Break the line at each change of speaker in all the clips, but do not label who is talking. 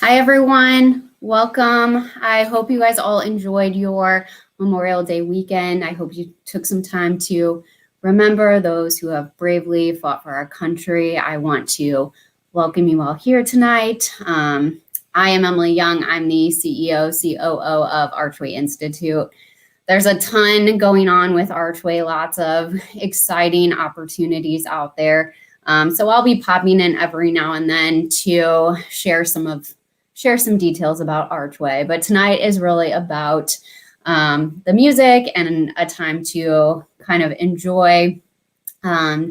Hi, everyone. Welcome. I hope you guys all enjoyed your Memorial Day weekend. I hope you took some time to remember those who have bravely fought for our country. I want to welcome you all here tonight. I am Emily Young. I'm the CEO, COO of ARCHway Institute. There's a ton going on with ARCHway, lots of exciting opportunities out there. So I'll be popping in every now and then to share some details about ARCHway. But tonight is really about the music and a time to kind of enjoy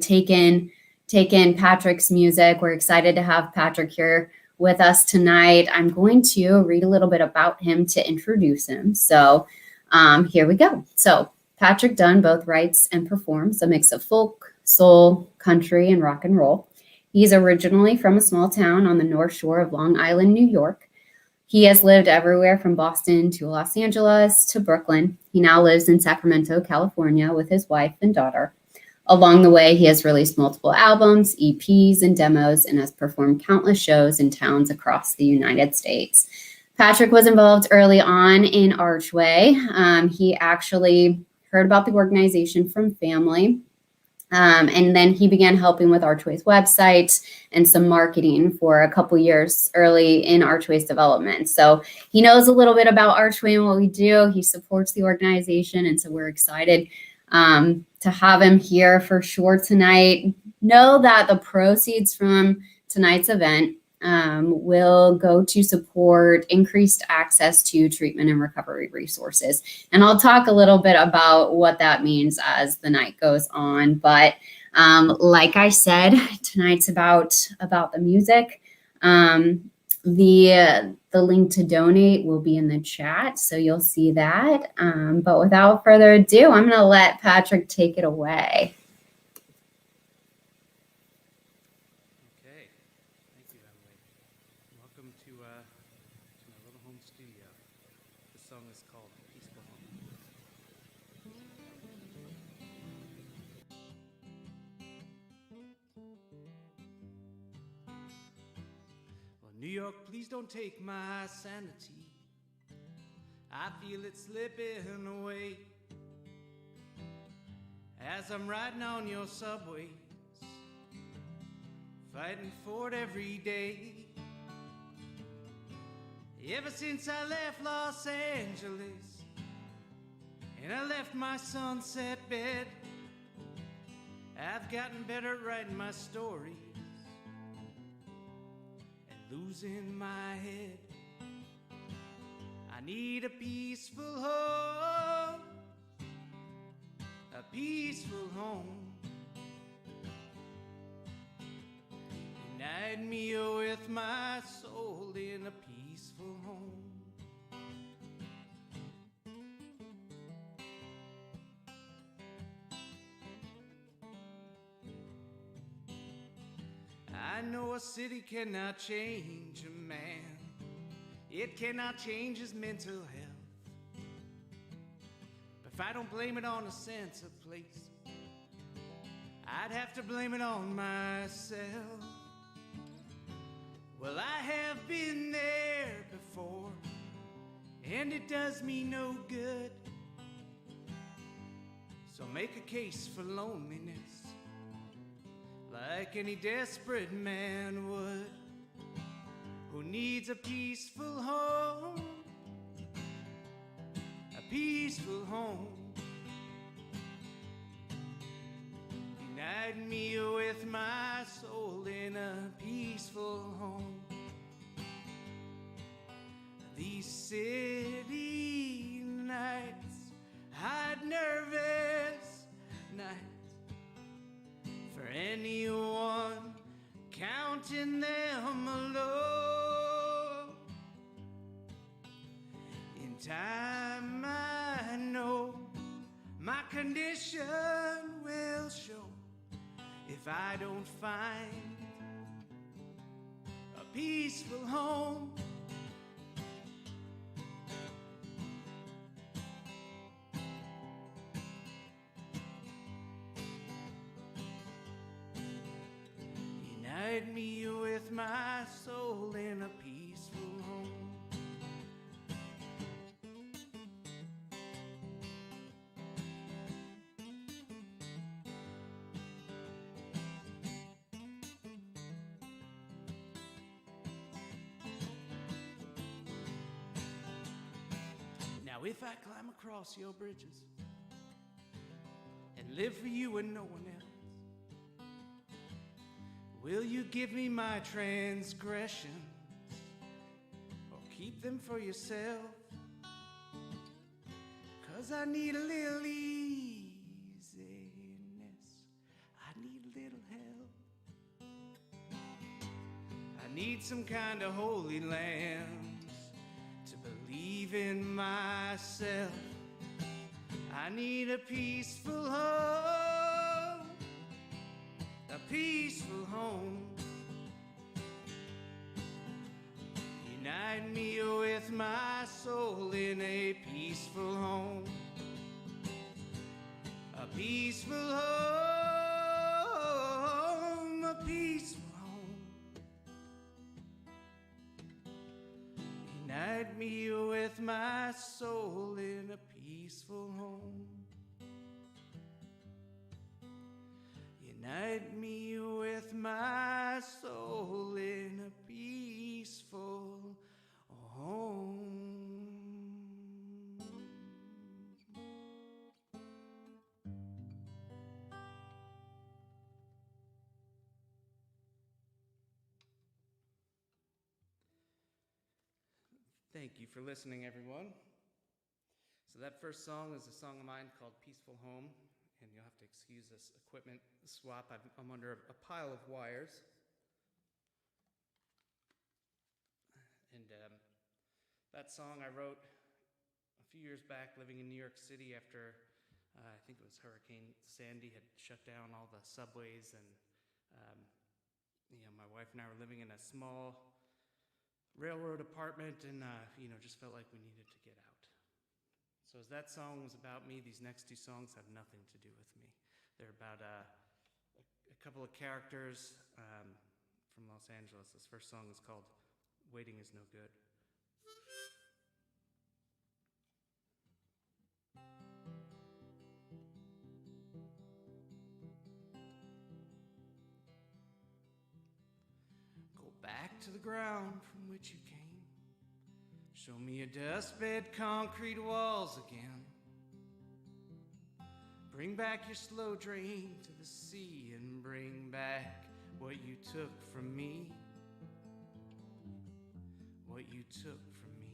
take in Patrick's music. We're excited to have Patrick here with us tonight. I'm going to read a little bit about him to introduce him. So here we go. So Patrick Dunn both writes and performs a mix of folk, soul, country, and rock and roll. He's originally from a small town on the North Shore of Long Island, New York. He has lived everywhere from Boston to Los Angeles to Brooklyn. He now lives in Sacramento, California with his wife and daughter. Along the way, he has released multiple albums, EPs, and demos, and has performed countless shows in towns across the United States. Patrick was involved early on in ARCHway. He actually heard about the organization from family. And then he began helping with ARCHway's website and some marketing for a couple years early in ARCHway's development. So he knows a little bit about ARCHway and what we do. He supports the organization. And so we're excited to have him here for sure tonight. Know that the proceeds from tonight's event will go to support increased access to treatment and recovery resources. And I'll talk a little bit about what that means as the night goes on. But like I said, tonight's about the music. The link to donate will be in the chat, so you'll see that. But without further ado, I'm going to let Patrick take it away.
New York, please don't take my sanity. I feel it slipping away as I'm riding on your subways, fighting for it every day. Ever since I left Los Angeles and I left my sunset bed, I've gotten better at writing my stories, losing my head. I need a peaceful home, a peaceful home. Unite me with my soul in a peaceful home. I know a city cannot change a man. It cannot change his mental health. But if I don't blame it on a sense of place, I'd have to blame it on myself. Well, I have been there before, and it does me no good. So make a case for loneliness, like any desperate man would, who needs a peaceful home, a peaceful home. Unite me with my soul in a peaceful home. These city nights, hide nervous nights, for anyone counting them alone. In time I know my condition will show if I don't find a peaceful home. Unite me with with my soul in a peaceful home. Now if I climb across your bridges and live for you and no one else, will you give me my transgressions or keep them for yourself? 'Cause I need a little easiness, I need a little help. I need some kind of holy lambs to believe in myself. I need a peaceful home, a peaceful home. Unite me with my soul in a peaceful home, a peaceful home, a peaceful home. Unite me with my soul in a peaceful home. Unite me with my soul in a peaceful home. Thank you for listening, everyone. So that first song is a song of mine called Peaceful Home. And you'll have to excuse this equipment swap. I'm under a pile of wires. And that song I wrote a few years back living in New York City after, I think it was Hurricane Sandy had shut down all the subways. And my wife and I were living in a small railroad apartment and, just felt like we needed to get out. So as that song was about me, these next two songs have nothing to do with me. They're about a couple of characters from Los Angeles. This first song is called Waiting Is No Good. Go back to the ground from which you came. Show me your dustbed concrete walls again. Bring back your slow drain to the sea and bring back what you took from me. What you took from me.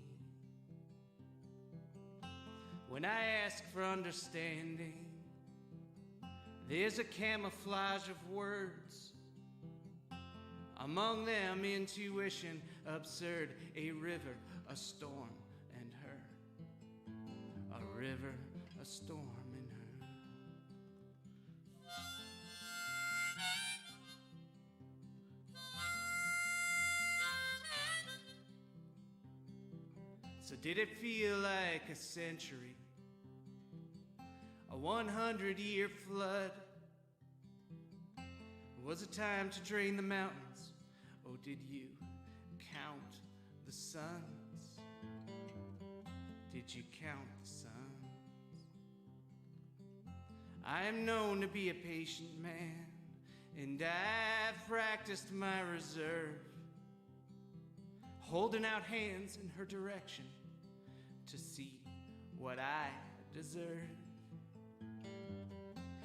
When I ask for understanding, there's a camouflage of words. Among them, intuition, absurd, a river, a storm, and her. A river, a storm, and her. So did it feel like a century? A 100-year flood? Was it time to drain the mountains? Oh, did you count the suns? Did you count the suns? I am known to be a patient man, and I've practiced my reserve, holding out hands in her direction to see what I deserve.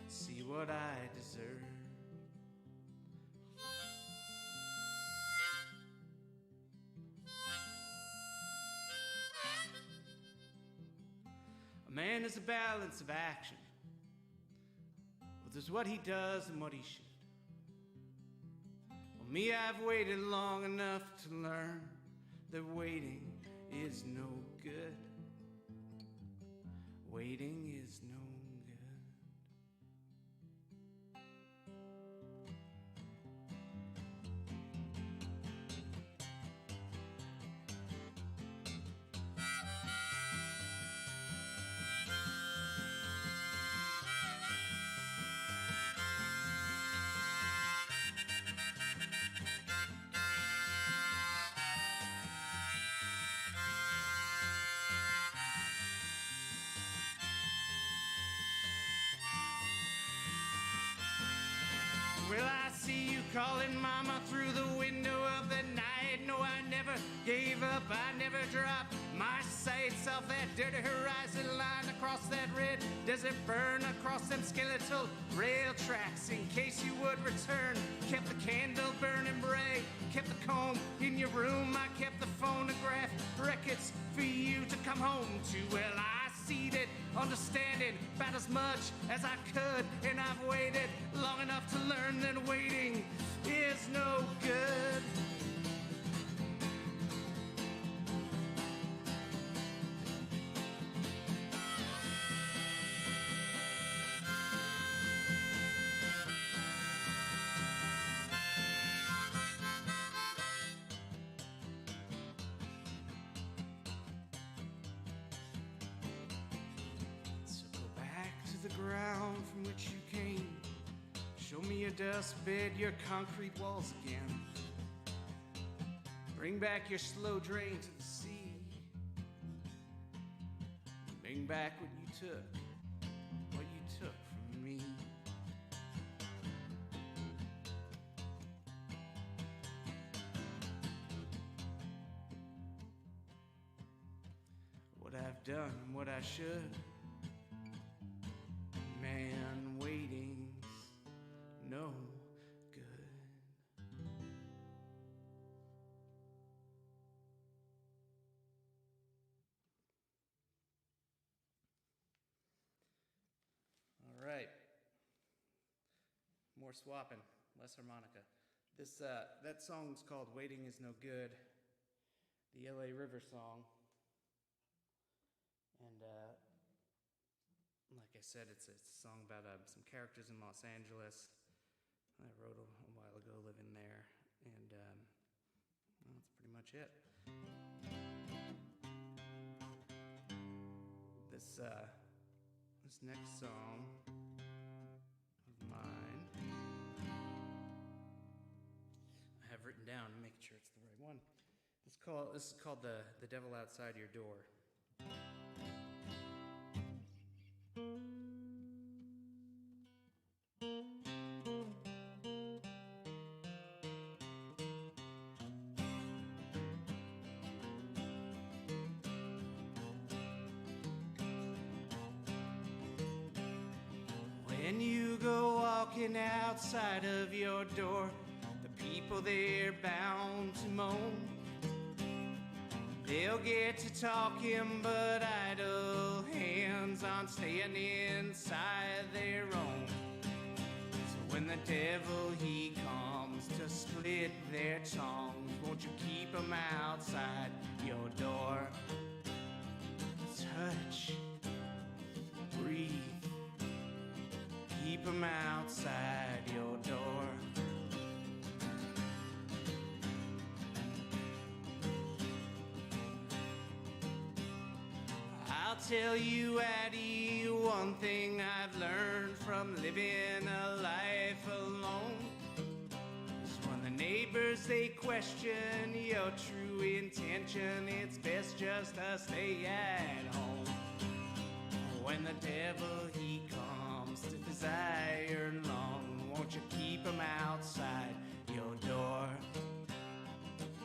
See what I deserve. A man is a balance of action. Well, there's what he does and what he should. Well, me, I've waited long enough to learn that waiting is no good. Waiting is no good. Well, I see you calling mama through the window of the night. No, I never gave up, I never dropped my sights off that dirty horizon line, across that red desert burn, across them skeletal rail tracks, in case you would return. Kept the candle burning bright, kept the comb in your room. I kept the phonograph records for you to come home to. Well, I seed it, understanding about as much as I could, and I've waited long enough to learn that waiting is no good. The ground from which you came. Show me your dust bed, your concrete walls again. Bring back your slow drain to the sea. Bring back what you took from me. What I've done and what I should. Man, waiting's no good. All right. More swapping, less harmonica. That song's called "Waiting Is No Good," the LA River song, and like I said, it's a song about some characters in Los Angeles. I wrote a while ago living there, and well, that's pretty much it. This next song of mine, I have written down, making sure it's the right one. This is called "The Devil Outside Your Door." When you go walking outside of your door, the people there bound to moan. They'll get to talking, but idle hands aren't staying inside their own. So when the devil he comes to split their tongues, won't you keep them outside your door? Touch, breathe. Keep them outside your door. I'll tell you, Addie, one thing I've learned from living a life alone. Is when the neighbors, they question your true intention, it's best just to stay at home. When the devil, he comes to desire long, won't you keep him outside your door?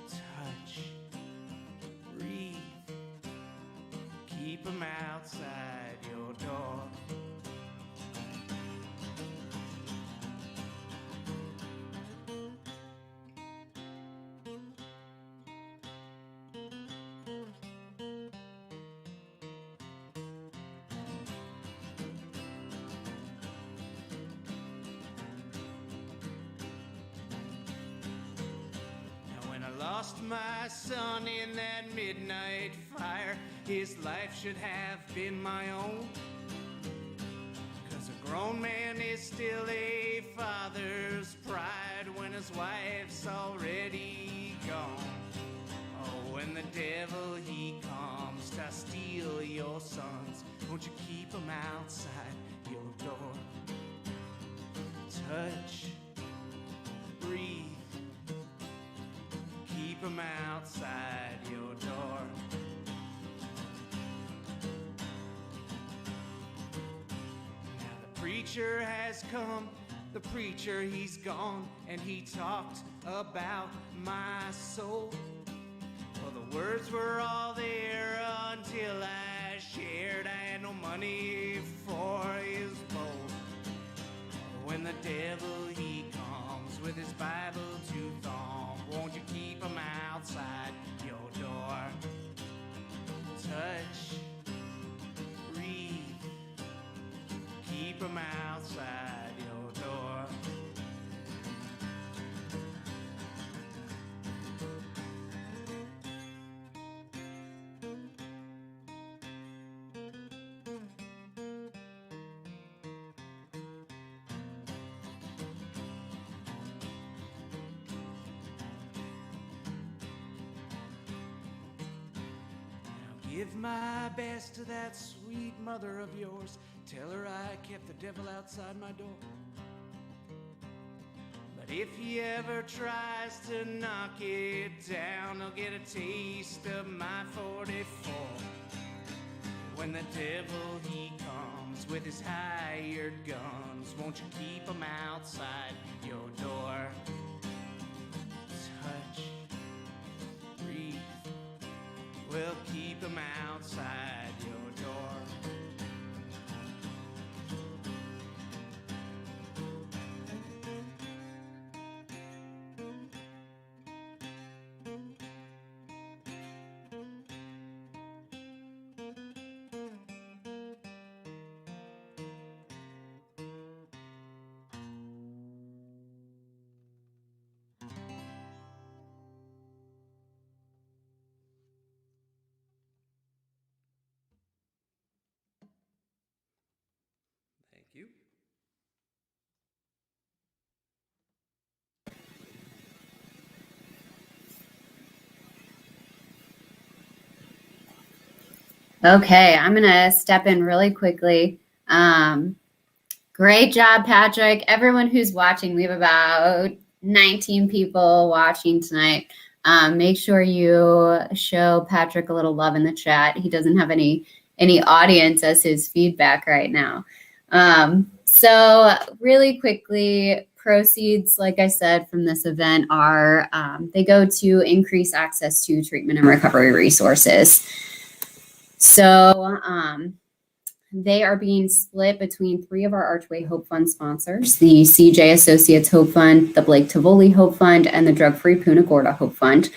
Touch, breathe, keep him outside your door. Lost my son in that midnight fire. His life should have been my own. 'Cause a grown man is still a father's pride when his wife's already gone. Oh, when the devil he comes to steal your sons, won't you keep him outside your door? Touch, breathe. Keep them outside your door. Now the preacher has come The preacher, he's gone, and he talked about my soul. Well, the words were all there until I shared. I had no money for his bowl. When the devil, he comes with his Bible to thumb, won't you keep him outside your door? Touch, breathe, keep him outside your door. Give my best to that sweet mother of yours. Tell her I kept the devil outside my door. But if he ever tries to knock it down, he'll get a taste of my 44. When the devil, he comes with his hired guns, won't you keep him outside your door? Touch, breathe, we'll keep him outside your door. Thank you.
Okay, I'm going to step in really quickly. Great job, Patrick. Everyone who's watching, we have about 19 people watching tonight. Make sure you show Patrick a little love in the chat. He doesn't have any audience as his feedback right now. So really quickly, proceeds, like I said, from this event are, they go to increase access to treatment and recovery resources. So they are being split between 3 of our ARCHway Hope Fund sponsors, the CJ Associates Hope Fund, the Blake Tivoli Hope Fund, and the Drug Free Punta Gorda Hope Fund.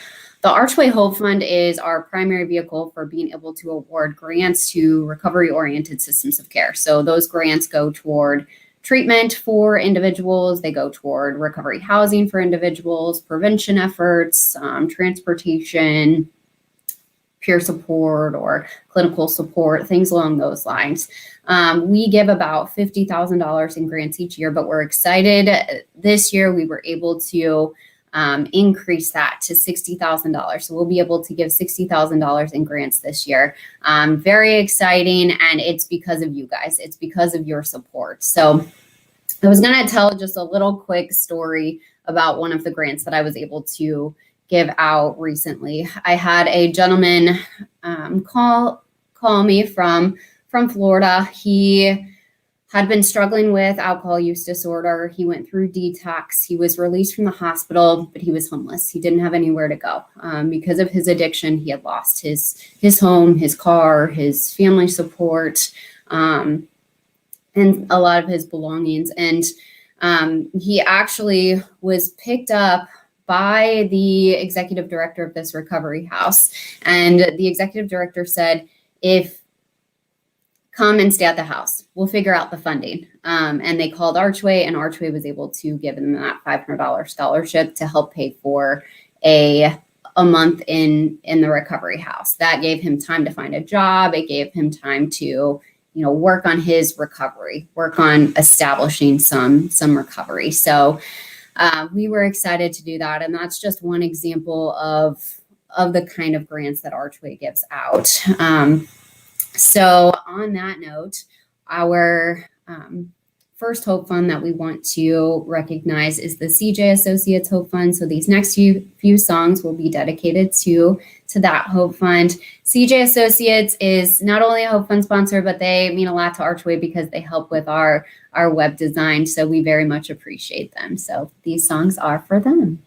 The ARCHway Hope Fund is our primary vehicle for being able to award grants to recovery-oriented systems of care. So those grants go toward treatment for individuals, they go toward recovery housing for individuals, prevention efforts, transportation, peer support or clinical support, things along those lines. We give about $50,000 in grants each year, but we're excited. This year we were able to increase that to $60,000. So we'll be able to give $60,000 in grants this year. Very exciting, and it's because of you guys. It's because of your support. So I was going to tell just a little quick story about one of the grants that I was able to give out recently. I had a gentleman call me from Florida. He had been struggling with alcohol use disorder. He went through detox. He was released from the hospital, but he was homeless. He didn't have anywhere to go. Because of his addiction, he had lost his home, his car, his family support, and a lot of his belongings. And he actually was picked up by the executive director of this recovery house. And the executive director said, come and stay at the house. We'll figure out the funding. And they called ARCHway, and ARCHway was able to give them that $500 scholarship to help pay for a month in the recovery house. That gave him time to find a job. It gave him time to, work on his recovery, work on establishing some recovery. So we were excited to do that. And that's just one example of the kind of grants that ARCHway gives out. So on that note, our first Hope Fund that we want to recognize is the CJ Associates Hope Fund. So these next few songs will be dedicated to that Hope Fund. CJ Associates is not only a Hope Fund sponsor, but they mean a lot to ARCHway because they help with our web design. So we very much appreciate them. So these songs are for them.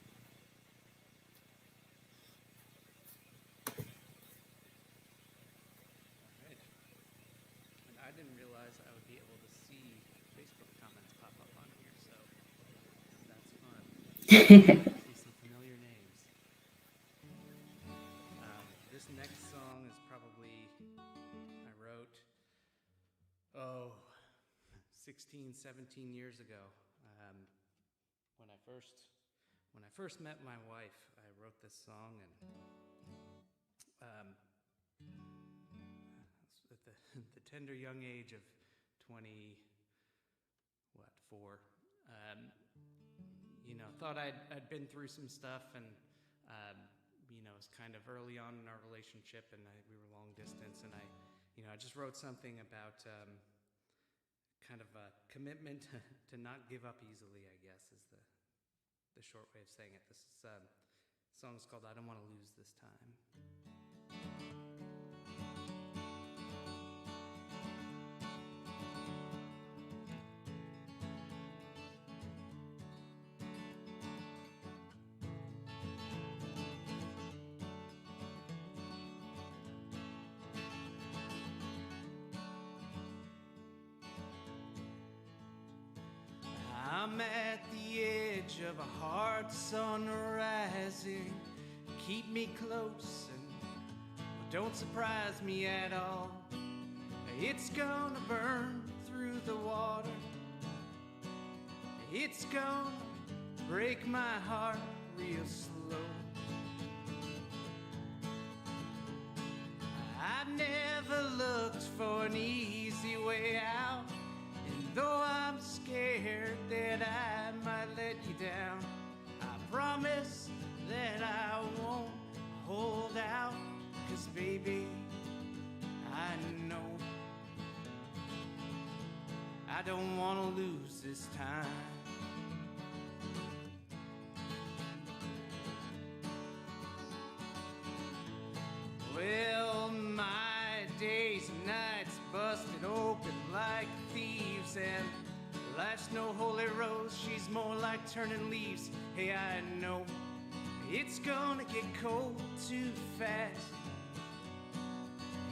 See some familiar names. This next song is probably, I wrote, 16, 17 years ago. When I first met my wife, I wrote this song, and at the tender young age of 4. Thought I'd been through some stuff, and it was kind of early on in our relationship, and we were long distance, and I just wrote something about kind of a commitment to not give up easily, I guess, is the short way of saying it. This song is called "I Don't Want to Lose This Time." I'm at the edge of a hard sun rising. Keep me close and don't surprise me at all. It's gonna burn through the water. It's gonna break my heart real slow. I've never looked for an easy way out. Though I'm scared that I might let you down, I promise that I won't hold out. 'Cause baby, I know I don't want to lose this time. Well, my days and nights busted open like thieves, and life's no holy rose, she's more like turning leaves. Hey, I know it's gonna get cold too fast.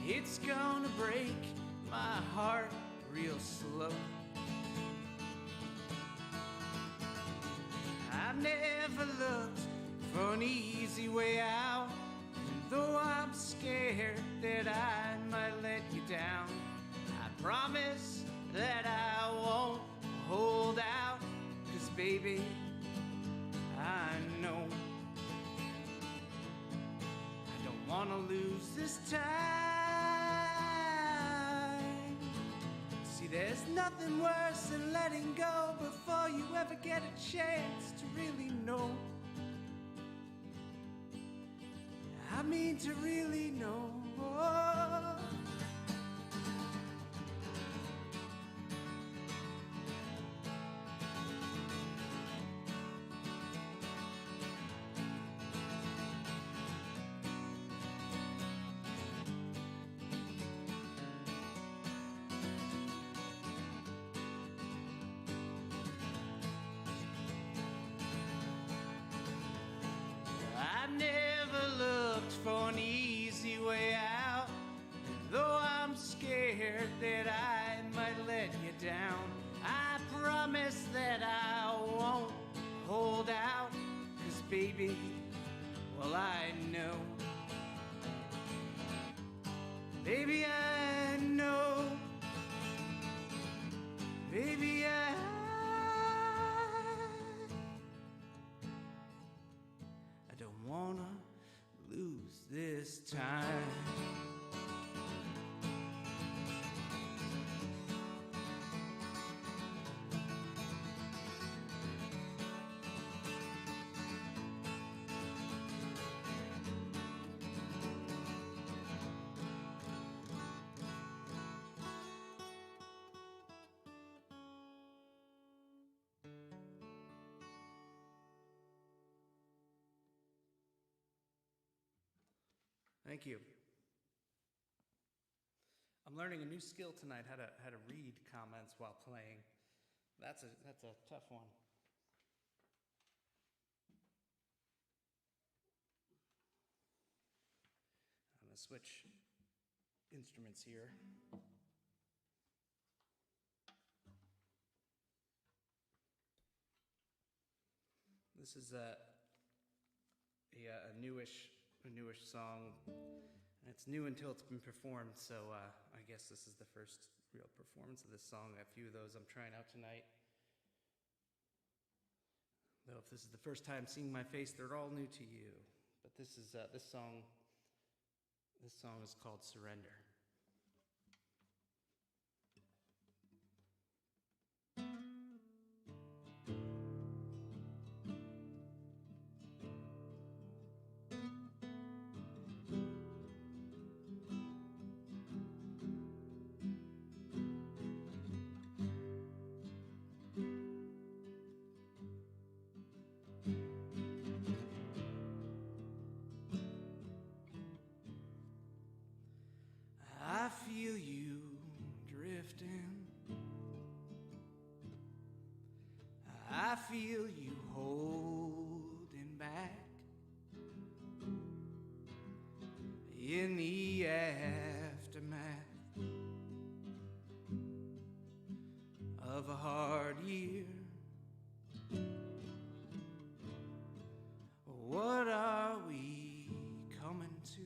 It's gonna break my heart real slow. I've never looked for an easy way out. Though I'm scared that I might let you down, I promise that I won't hold out. 'Cause baby, I know I don't want to lose this time. See, there's nothing worse than letting go before you ever get a chance to really know. I mean to really know. I never looked for an easy way out. Though I'm scared that I might let you down, I promise that I won't hold out. 'Cause baby, well, I know. Baby, I know. Baby, I don't wanna lose this time. Thank you. I'm learning a new skill tonight, how to read comments while playing. That's a tough one. I'm going to switch instruments here. This is a newish song, and it's new until it's been performed, so I guess this is the first real performance of this song. A few of those I'm trying out tonight. Though if this is the first time seeing my face, they're all new to you. But this song is called Surrender. I feel you drifting. I feel you holding back in the aftermath of a hard year. What are we coming to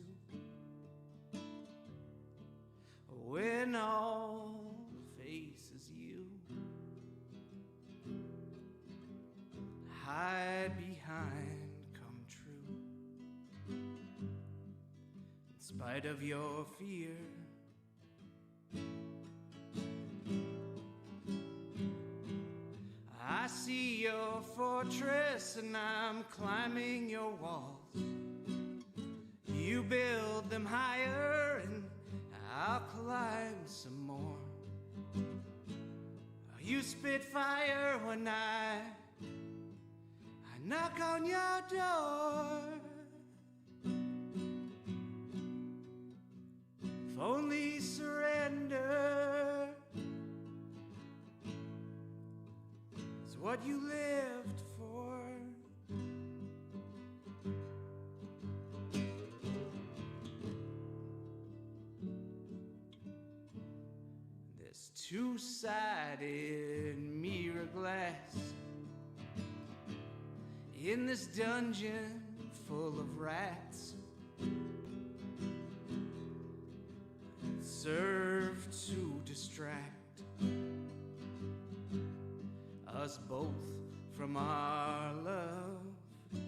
when all faces you? Hide behind come true. In spite of your fear, I see your fortress and I'm climbing your walls. You build them higher and I'll climb some more. You spit fire when I knock on your door. If only surrender is what you lived for. This two-sided mirror glass in this dungeon full of rats serve to distract us both from our love. Well,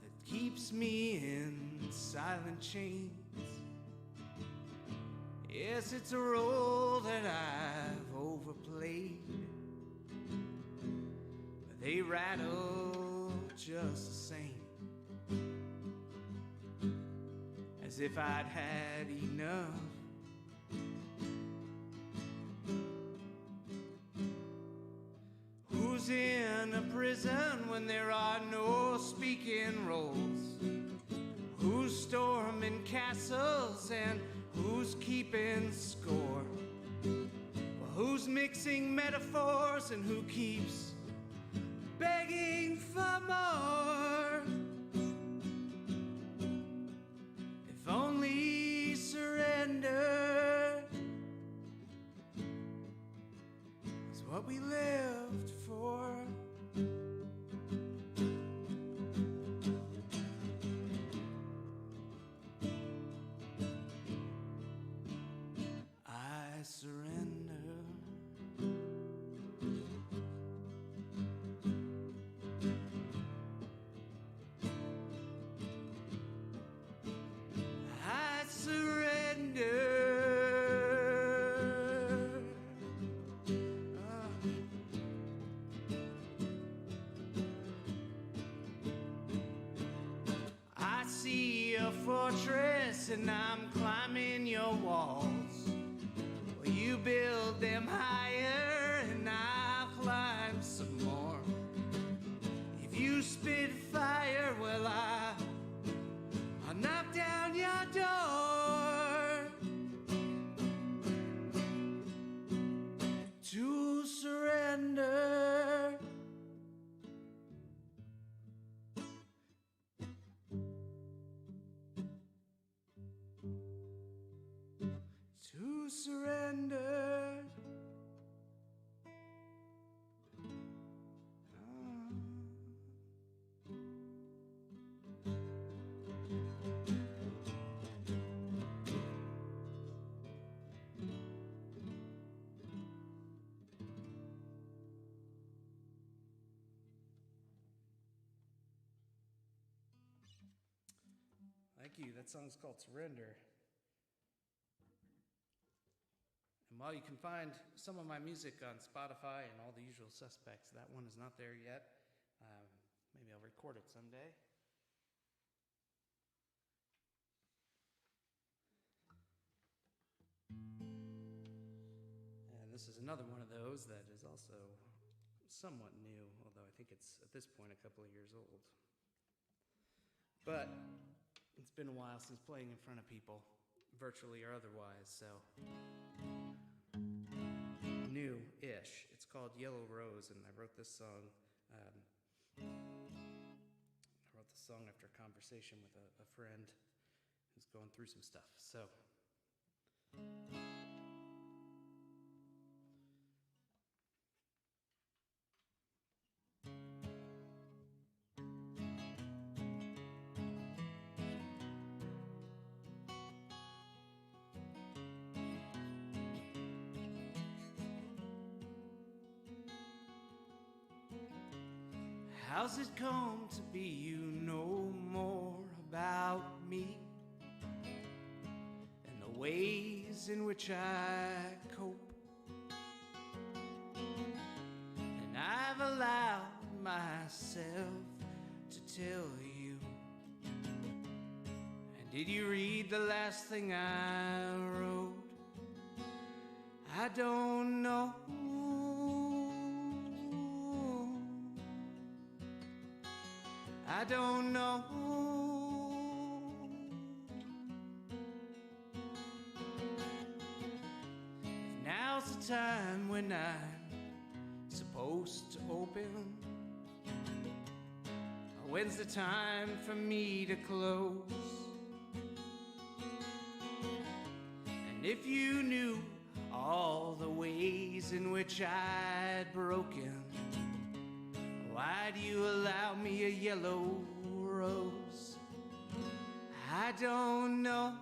that keeps me in silent chains. Yes, it's a role that I've overplayed. They rattle just the same, as if I'd had enough. Who's in a prison when there are no speaking roles? Who's storming castles and who's keeping score? Well, who's mixing metaphors and who keeps begging for more? If only surrender is what we lived for. I surrender. I surrender. I see a fortress and I'm climbing your walls. Well, you build them higher and I'll climb some more. If you spit fire, well, Thank you. That song's called Surrender. And while you can find some of my music on Spotify and all the usual suspects, that one is not there yet. Maybe I'll record it someday. And this is another one of those that is also somewhat new, although I think it's at this point a couple of years old. But it's been a while since playing in front of people, virtually or otherwise, so new-ish. It's called Yellow Rose, and I wrote this song. After a conversation with a friend who's going through some stuff. So. How's it come to be you know more about me and the ways in which I cope? And I've allowed myself to tell you. And did you read the last thing I wrote? I don't know. I don't know. If now's the time when I'm supposed to open, or when's the time for me to close? And if you knew all the ways in which I'd broken, why do you allow me a yellow rose? I don't know.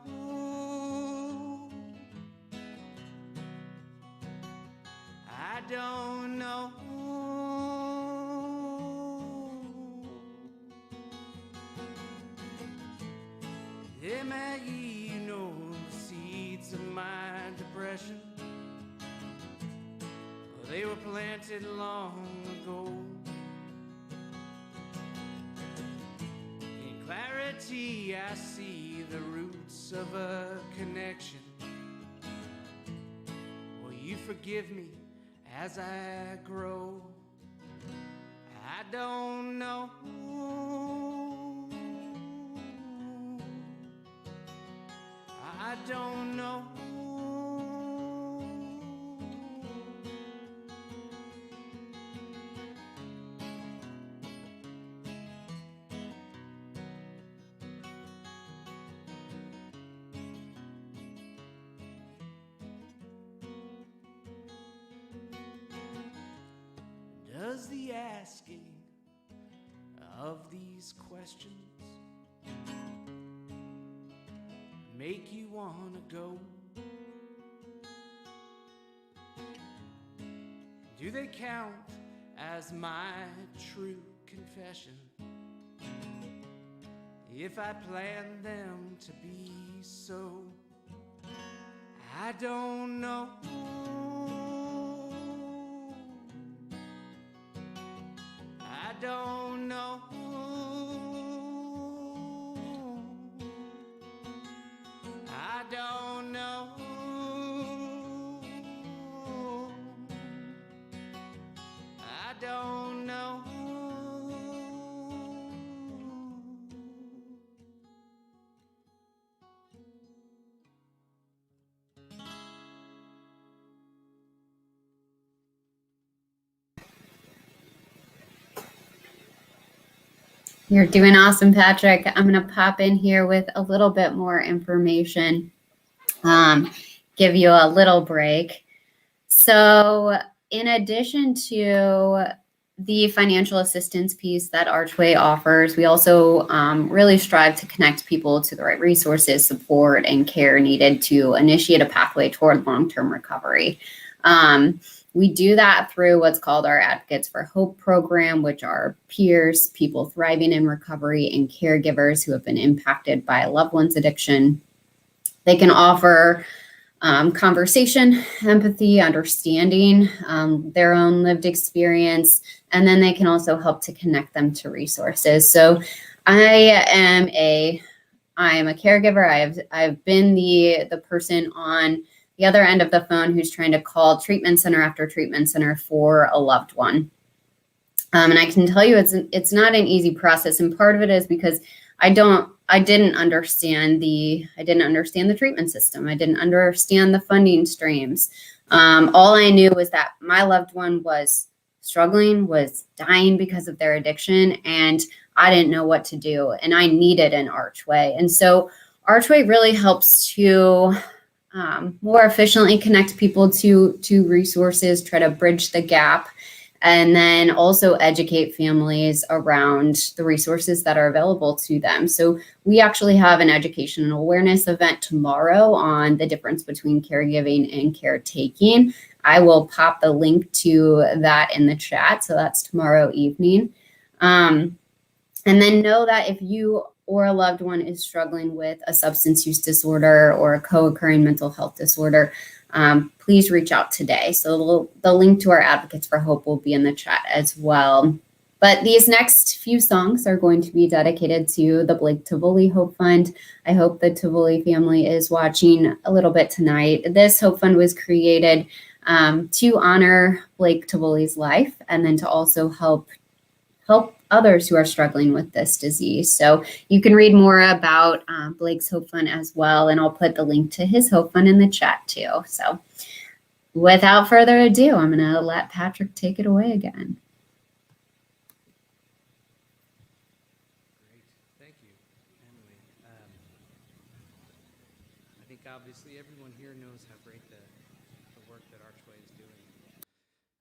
I don't know. Yeah, Maggie, you know the seeds of my depression, well, they were planted long ago. Clarity, I see the roots of a connection. Will you forgive me as I grow? I don't know. I don't know. Does the asking of these questions make you want to go? Do they count as my true confession if I planned them to be so? I don't know. I don't know. I don't know. I don't know.
You're doing awesome, Patrick. I'm going to pop in here with a little bit more information, give you a little break. So in addition to the financial assistance piece that ARCHway offers, we also really strive to connect people to the right resources, support, and care needed to initiate a pathway toward long-term recovery. We do that through what's called our Advocates for Hope program, which are peers, people thriving in recovery, and caregivers who have been impacted by a loved one's addiction. They can offer conversation, empathy, understanding, their own lived experience, and then they can also help to connect them to resources. So I am a caregiver. I've been the person on the other end of the phone who's trying to call treatment center after treatment center for a loved one. And I can tell you it's not an easy process. And part of it is because I didn't understand the treatment system. I didn't understand the funding streams. All I knew was that my loved one was struggling, was dying because of their addiction, and I didn't know what to do, and I needed an ARCHway. And so ARCHway really helps to more efficiently connect people to resources, try to bridge the gap, and then also educate families around the resources that are available to them. So we actually have an education and awareness event tomorrow on the difference between caregiving and caretaking. I will pop the link to that in the chat. So that's tomorrow evening. And then know that if you or a loved one is struggling with a substance use disorder or a co-occurring mental health disorder, please reach out today. So the link to our Advocates for Hope will be in the chat as well. But these next few songs are going to be dedicated to the Blake Tivoli Hope Fund. I hope the Tivoli family is watching a little bit tonight. This Hope Fund was created to honor Blake Tivoli's life and then to also help others who are struggling with this disease. So you can read more about Blake's Hope Fund as well, and I'll put the link to his Hope Fund in the chat too. So without further ado, I'm going to let Patrick take it away again.
Great. Thank you, Emily. I think obviously everyone here knows how great the work that ARCHway is doing,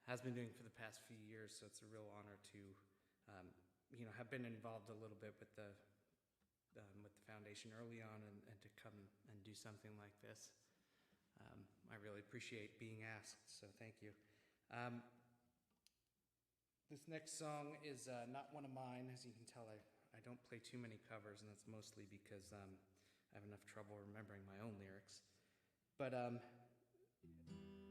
has been doing for the past few years, so it's a real honor to have been involved a little bit with the foundation early on and to come and do something like this. I really appreciate being asked, so thank you. This next song is not one of mine. As you can tell, I don't play too many covers, and that's mostly because I have enough trouble remembering my own lyrics. But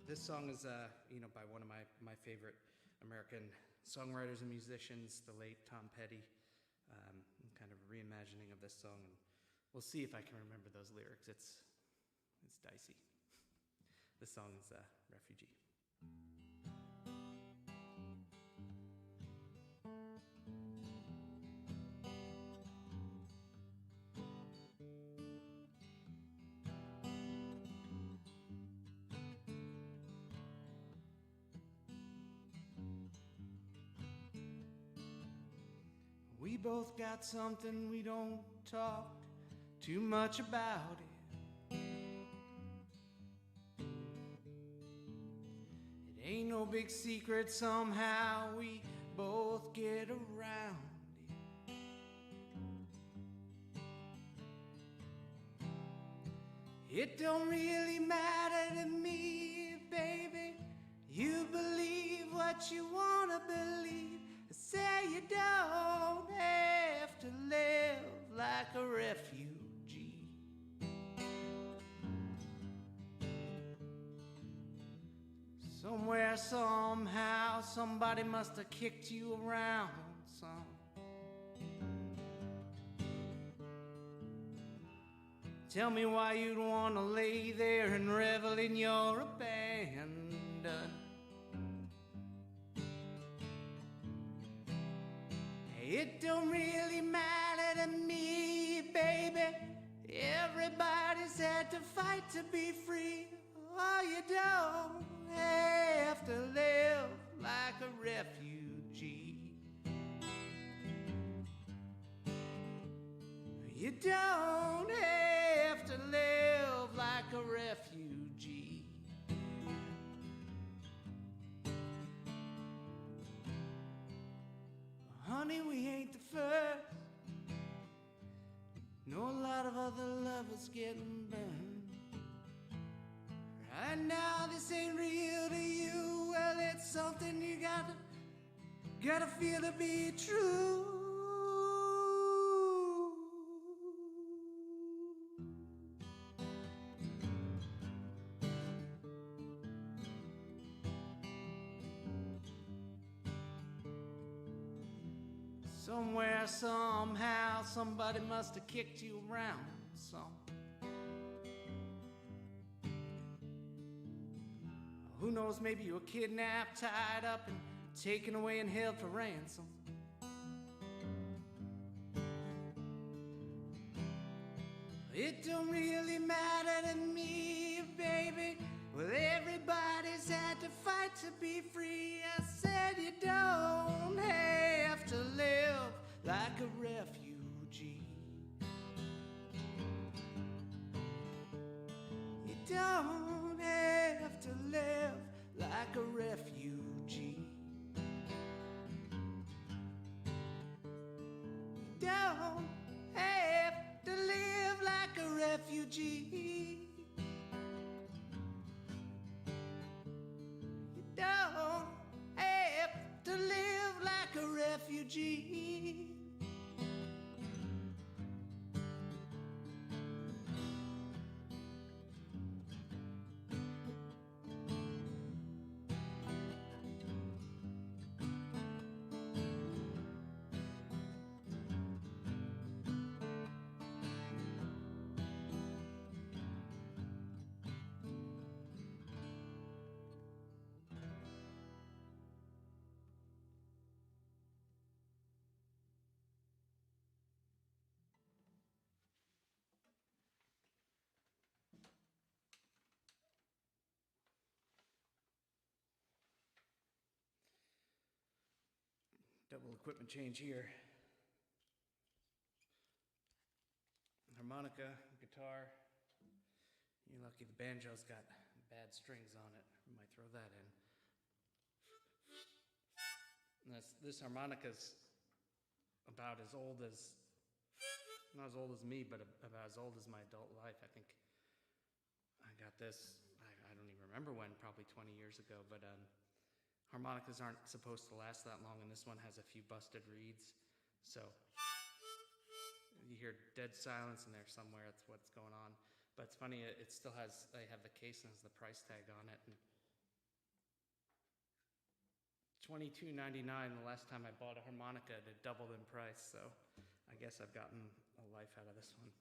this song is by one of my favorite American songwriters and musicians, the late Tom Petty. Kind of reimagining of this song, and we'll see if I can remember those lyrics. It's dicey. This song is Refugee. We both got something, we don't talk too much about it. It ain't no big secret, somehow we both get around it. It don't really matter to me, baby. You believe what you wanna believe. Say you don't have to live like a refugee. Somewhere, somehow, somebody must have kicked you around some. Tell me why you'd want to lay there and revel in your abandon. It don't really matter to me, baby. Everybody's had to fight to be free. Oh, you don't have to live like a refugee. You don't have to live like a refugee. Honey, we ain't the first. Know a lot of other lovers getting burned. Right now this ain't real to you. Well, it's something you gotta feel to be true. Somewhere, somehow, somebody must have kicked you around some. Who knows, maybe you were kidnapped, tied up, and taken away and held for ransom. It don't really matter to me, baby. Well, everybody's had to fight to be free. I said you don't have to live like a refugee. You don't have to live like a refugee. You don't have to live like a refugee. You don't have to live like a refugee. Double equipment change here. Harmonica, guitar. You're lucky the banjo's got bad strings on it. We might throw that in. And this harmonica's about as old as, not as old as me, but about as old as my adult life. I think I got this, I don't even remember when, probably 20 years ago, but harmonicas aren't supposed to last that long, and this one has a few busted reeds, so you hear dead silence in there somewhere. That's what's going on. But it's funny, it still has, they have the case and has the price tag on it. And $22.99 the last time I bought a harmonica. It had doubled in price, so I guess I've gotten a life out of this one.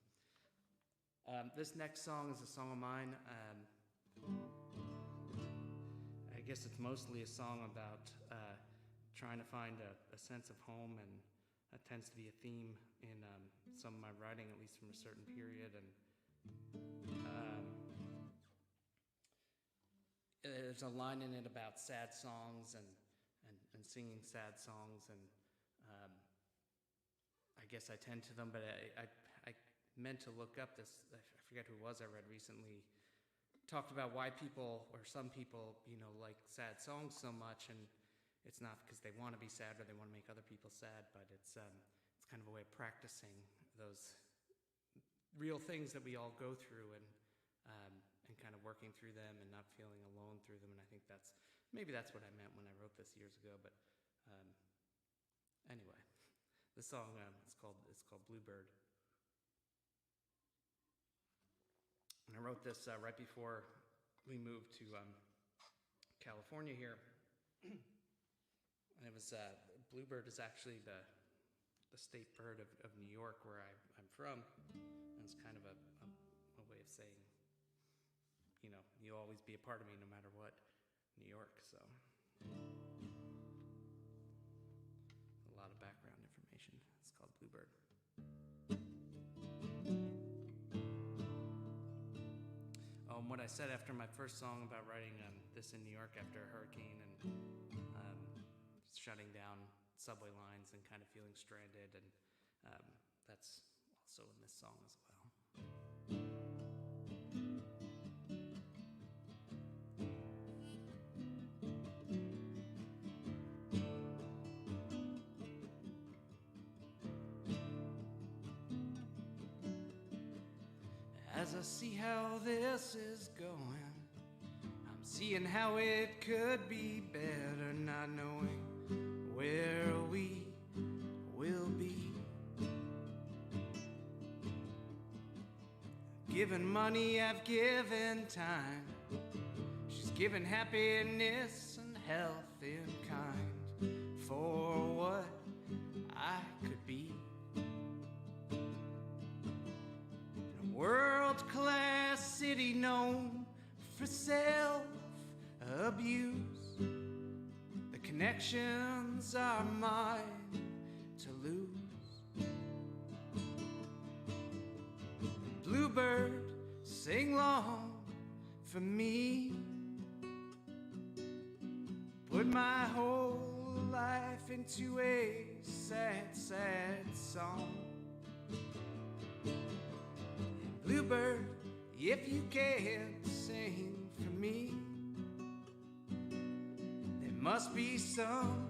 This next song is a song of mine. I guess it's mostly a song about trying to find a sense of home, and that tends to be a theme in some of my writing, at least from a certain period. And there's a line in it about sad songs and singing sad songs, and I guess I tend to them, but I meant to look up this, I forget who it was I read recently, talked about why people, or some people, like sad songs so much, and it's not because they want to be sad or they want to make other people sad, but it's kind of a way of practicing those real things that we all go through, and kind of working through them and not feeling alone through them. And I think maybe that's what I meant when I wrote this years ago. But anyway, the song it's called Bluebird. And I wrote this right before we moved to California here. And it was, Bluebird is actually the state bird of New York, where I'm from. And it's kind of a way of saying, you'll always be a part of me no matter what, New York. So a lot of background information. It's called Bluebird. What I said after my first song about writing this in New York after a hurricane and shutting down subway lines and kind of feeling stranded, and that's also in this song as well. As I see how this is going, I'm seeing how it could be better, not knowing where we will be. Given money, I've given time. She's given happiness and health in kind for what I could be. In a world-class city known for self-abuse, the connections are mine to lose. Bluebird, sing long for me. Put my whole life into a sad, sad song. Bluebird, if you can't sing for me, there must be some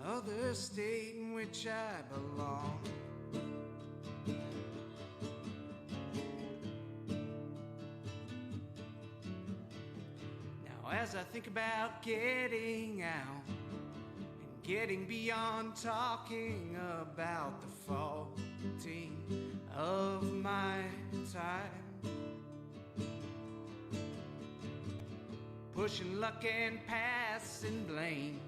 other state in which I belong. As I think about getting out and getting beyond talking about the faulting of my time, pushing luck and passing blame,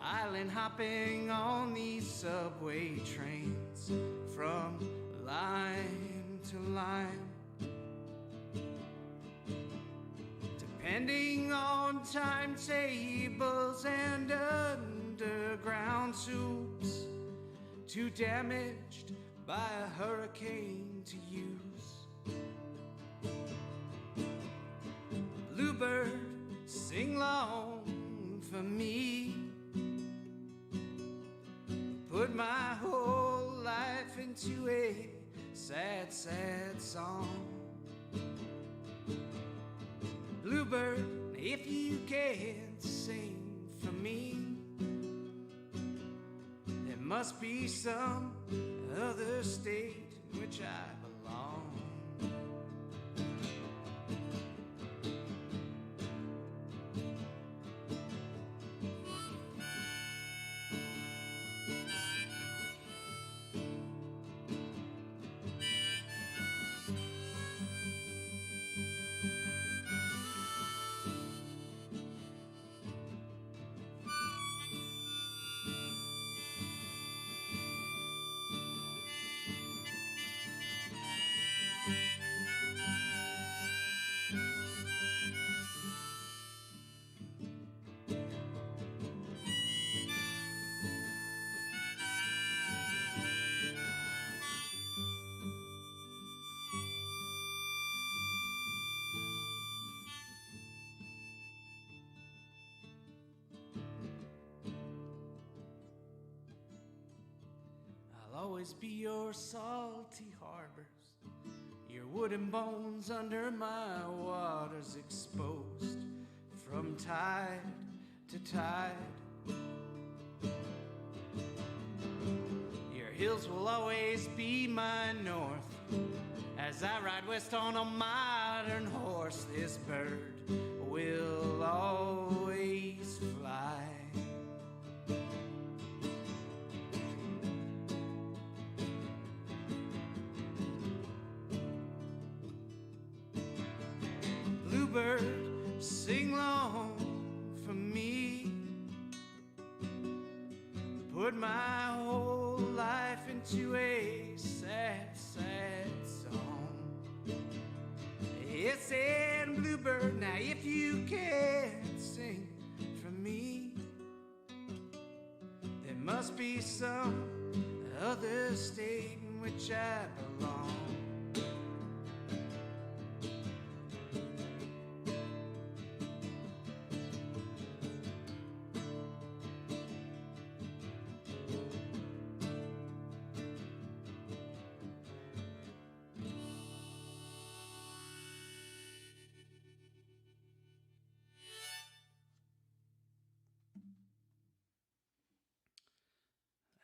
island hopping on these subway trains from line to line, depending on timetables and underground soups, too damaged by a hurricane to use. Bluebird, sing long for me. Put my whole life into a sad, sad song. Bluebird, if you can't sing for me, there must be some other state in which I belong. I'll always be your salty harbors, your wooden bones under my waters, exposed from tide to tide. Your hills will always be my north, as I ride west on a modern horse. This bird will always fly. Bluebird, sing long for me. Put my whole life into a sad, sad song. It said, Bluebird, now if you can't sing for me, there must be some other state in which I belong.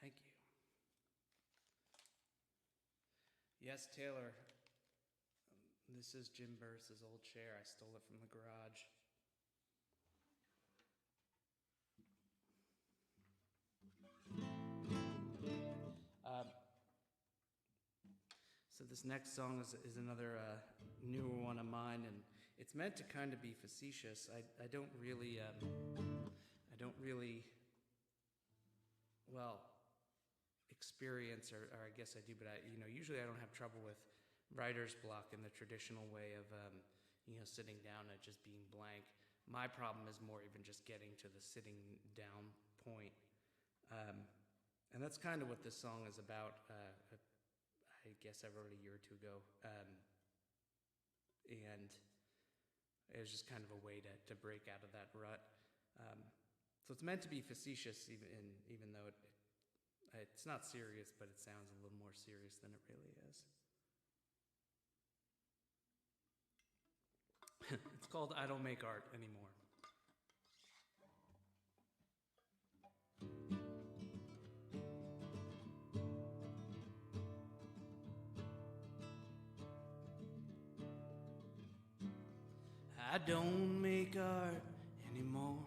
Thank you. Yes, Taylor, this is Jim Burse's old chair. I stole it from the garage. So this next song is another newer one of mine, and it's meant to kind of be facetious. I don't really, well, experience, or I guess I do, but usually I don't have trouble with writer's block in the traditional way of, sitting down and just being blank. My problem is more even just getting to the sitting down point. And that's kind of what this song is about. I guess I wrote it a year or two ago. And it was just kind of a way to break out of that rut. So it's meant to be facetious, even though it's not serious, but it sounds a little more serious than it really is. It's called I Don't Make Art Anymore. I don't make art anymore.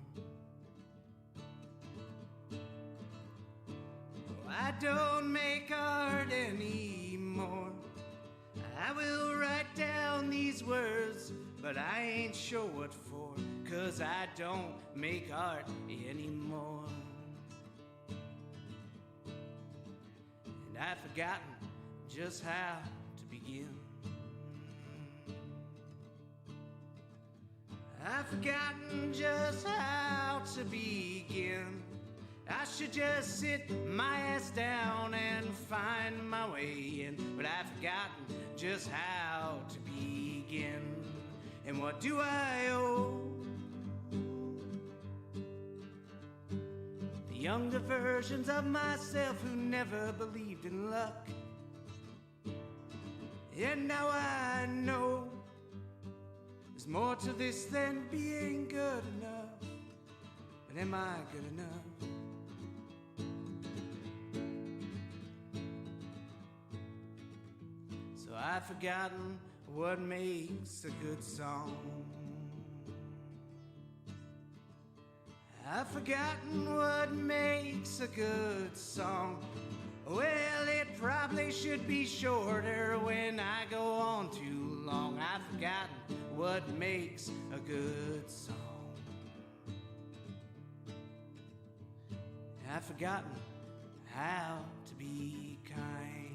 I don't make art anymore. I will write down these words, but I ain't sure what for, 'cause I don't make art anymore. And I've forgotten just how to begin. I've forgotten just how to begin. I should just sit my ass down and find my way in, but I've forgotten just how to begin. And what do I owe? The younger versions of myself who never believed in luck. And now I know there's more to this than being good enough. But am I good enough? So I've forgotten what makes a good song. I've forgotten what makes a good song. Well, it probably should be shorter when I go on too long. I've forgotten what makes a good song. I've forgotten how to be kind.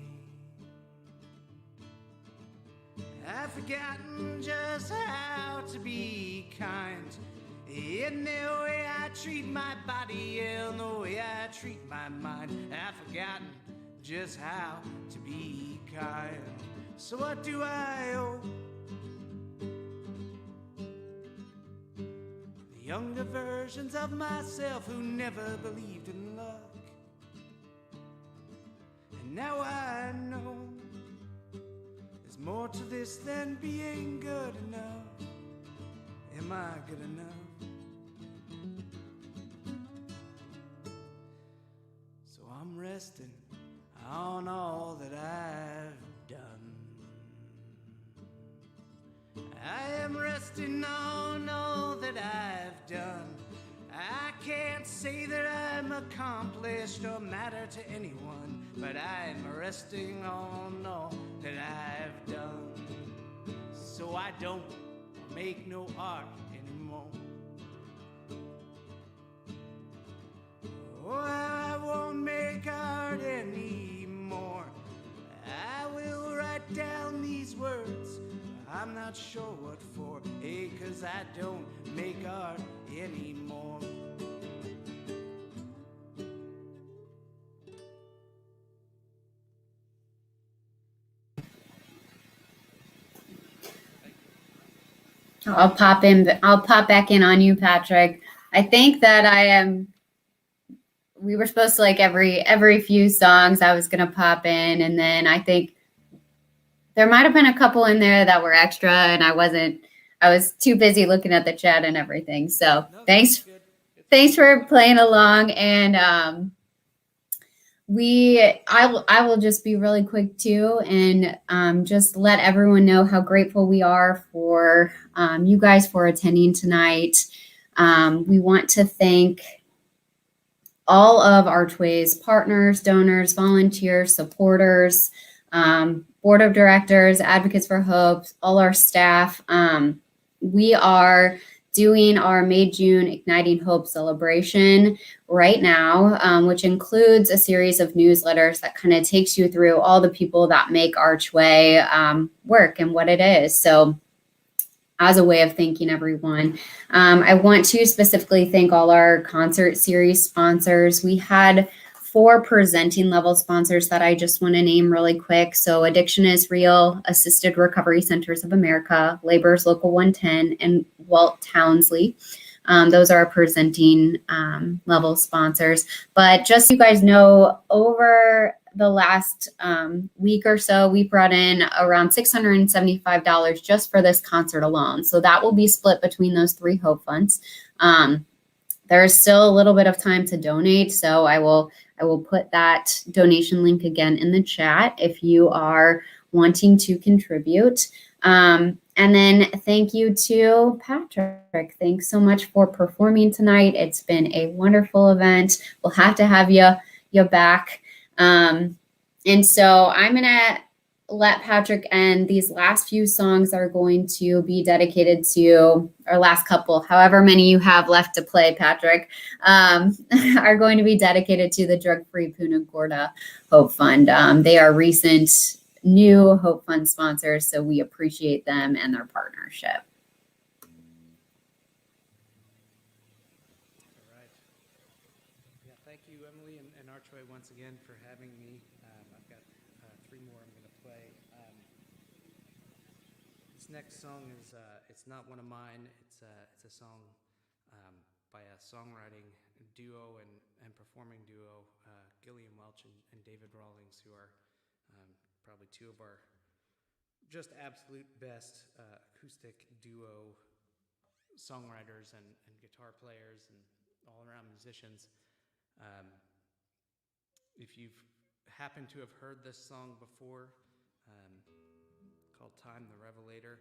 I've forgotten just how to be kind. In the way I treat my body and the way I treat my mind. I've forgotten just how to be kind. So what do I owe? The younger versions of myself who never believed in luck. And now I know there's more to this than being good enough. Am I good enough? So I'm resting on all that I've done. I am resting on all that I've done. I can't say that I'm accomplished or matter to anyone, but I'm resting on all that I've done. So I don't make no art anymore. Oh, I won't make art anymore. I will write down these words, I'm not sure what for, 'cause I don't make art anymore.
I'll pop back in on you, Patrick. I think that we were supposed to, like, every few songs I was going to pop in. And then I think there might've been a couple in there that were extra and I was too busy looking at the chat and everything. So thanks for playing along. And, I will just be really quick too, and just let everyone know how grateful we are for you guys for attending tonight. We want to thank all of ARCHway's partners, donors, volunteers, supporters. board of directors, Advocates for Hope, all our staff. We are doing our May-June Igniting Hope celebration right now, which includes a series of newsletters that kind of takes you through all the people that make ARCHway work and what it is. So as a way of thanking everyone, I want to specifically thank all our concert series sponsors. We had 4 presenting level sponsors that I just want to name really quick. So Addiction is Real, Assisted Recovery Centers of America, Labor's Local 110, and Walt Townsley. Those are our presenting level sponsors. But just so you guys know, over the last week or so, we brought in around $675 just for this concert alone. So that will be split between those 3 Hope Funds. There is still a little bit of time to donate, so I will put that donation link again in the chat if you are wanting to contribute. And then thank you to Patrick. Thanks so much for performing tonight. It's been a wonderful event. We'll have to have you back. And so I'm going to let Patrick end. These last few songs are going to be dedicated to, our last couple, however many you have left to play, Patrick, are going to be dedicated to the Drug-Free Punta Gorda Hope Fund. They are recent new Hope Fund sponsors, so we appreciate them and their partnership.
All right. Yeah, thank you, Emily and ARCHway, once again for having me. I've got 3 more I'm going to play. This next song is it's not one of mine. It's a song by a songwriting duo and performing duo, Gillian Welch and David Rawlings, who are probably 2 of our just absolute best acoustic duo songwriters and guitar players and all-around musicians. If you've happened to have heard this song before, called Time the Revelator,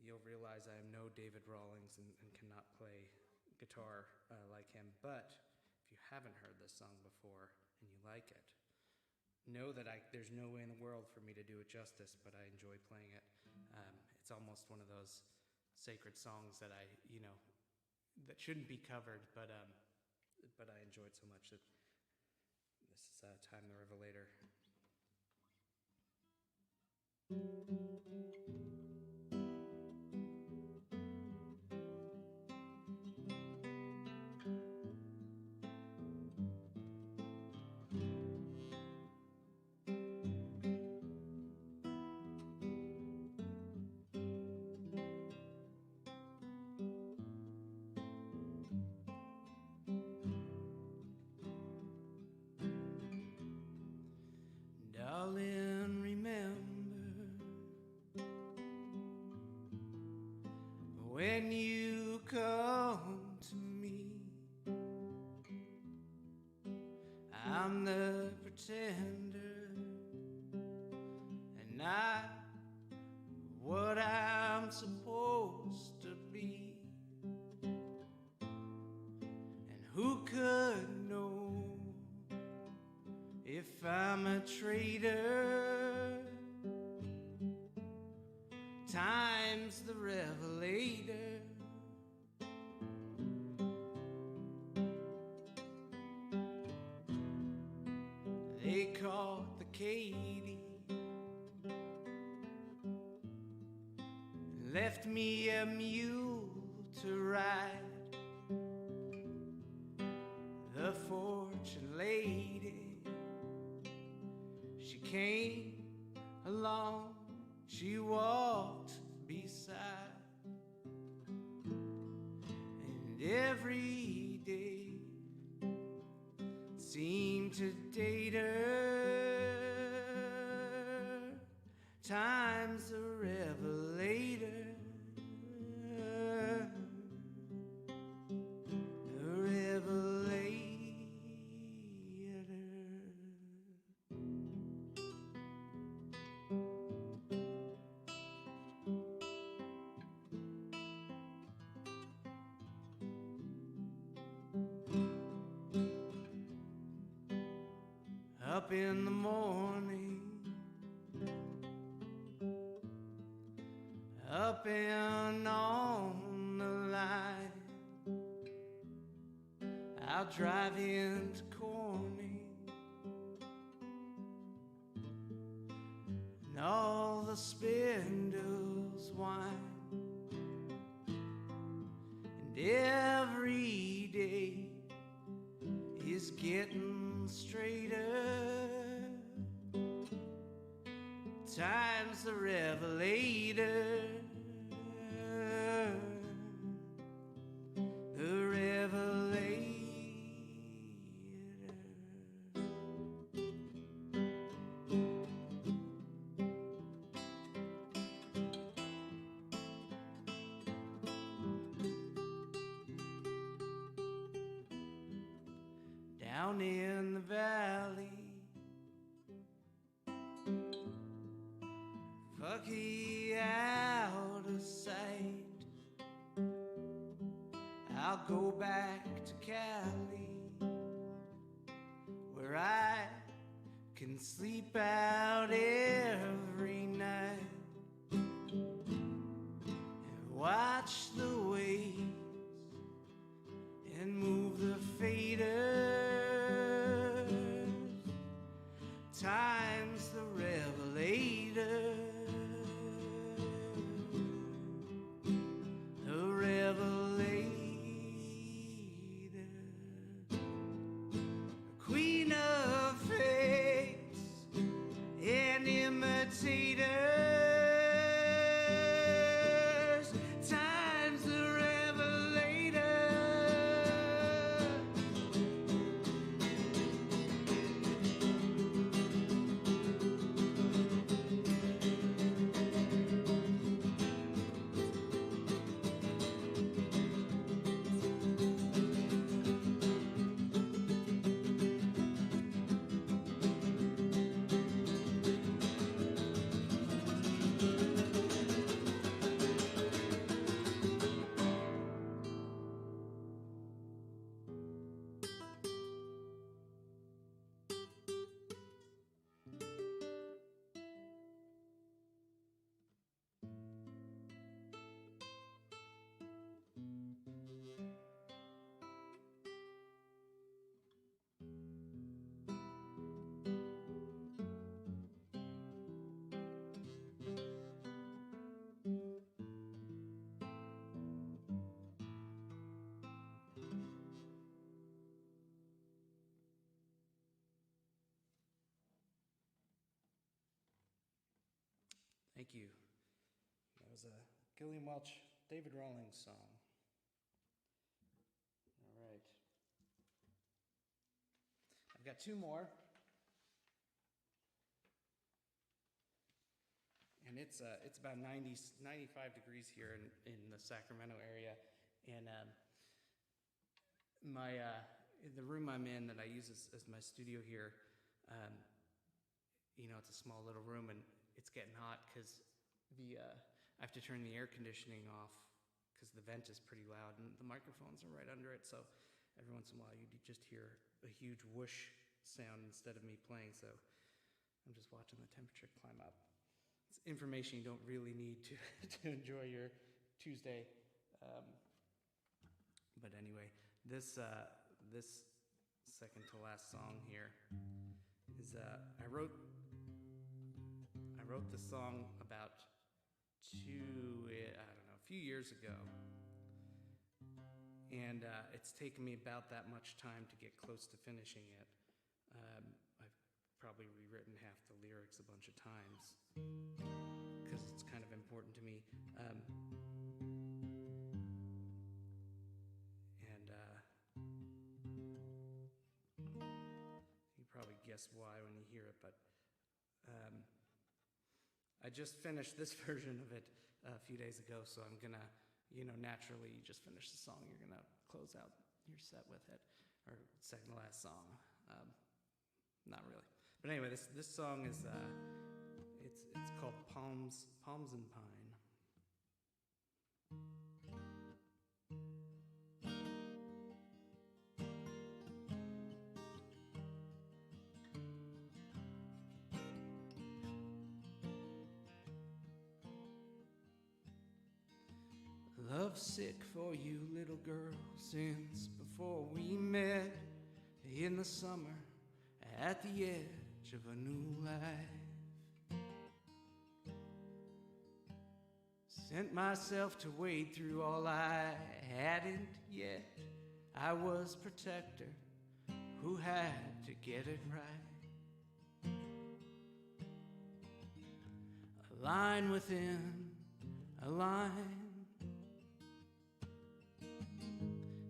you'll realize I am no David Rawlings and cannot play guitar like him. But if you haven't heard this song before and you like it, know that there's no way in the world for me to do it justice, but I enjoy playing it. It's almost one of those sacred songs that that shouldn't be covered, but I enjoy it so much that this is Time the Revelator. Darling, remember when you come to me, I'm the pretender and not what I'm supposed to be. And who could know if I'm a traitor? Time's the Revelator. They caught the Katy, left me a mule to ride. The fortune lady, she came along, she walked beside, and every day seemed to date her. Time's a revelator. Up in the morning, up and on the line. I'll drive into Corning and all the spindles whine. And every day is getting straighter. Time's the Revelator. The Revelator. Down in the valley, foggy out of sight, I'll go back to Cali, where I can sleep out every night and watch the waves and move the faders. Time's the Revelator. The Revelator. Queen of fakes and imitators. Time's the Revelator. Thank you. That was a Gilliam Welch, David Rawlings song. All right. I've got two more. And it's about 95 degrees here in the Sacramento area. And the room I'm in that I use as my studio here, it's a small little room, and it's getting hot because I have to turn the air conditioning off because the vent is pretty loud and the microphones are right under it. So every once in a while you just hear a huge whoosh sound instead of me playing. So I'm just watching the temperature climb up. It's information you don't really need to enjoy your Tuesday. But anyway, this second to last song here is I wrote this song about a few years ago, and it's taken me about that much time to get close to finishing it. I've probably rewritten half the lyrics a bunch of times because it's kind of important to me. You probably guess why when you hear it, but I just finished this version of it a few days ago, so I'm gonna, naturally you just finish the song, you're gonna close out your set with it, or second to last song. Not really, but anyway, this song is it's called Palms and Pine. lovesick for you, little girl, since before we met in the summer at the edge of a new life. Sent myself to wade through all I hadn't yet. I was protector who had to get it right. A line within a line,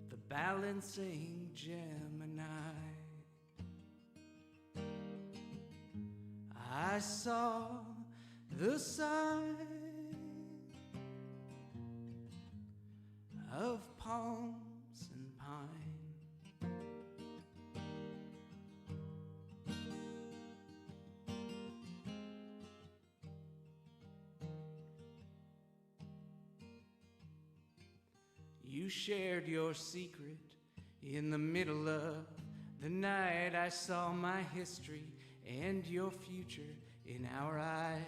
the balancing Gemini. I saw the sign of palms and pine. You shared your secret in the middle of the night. I saw my history and your future in our eyes.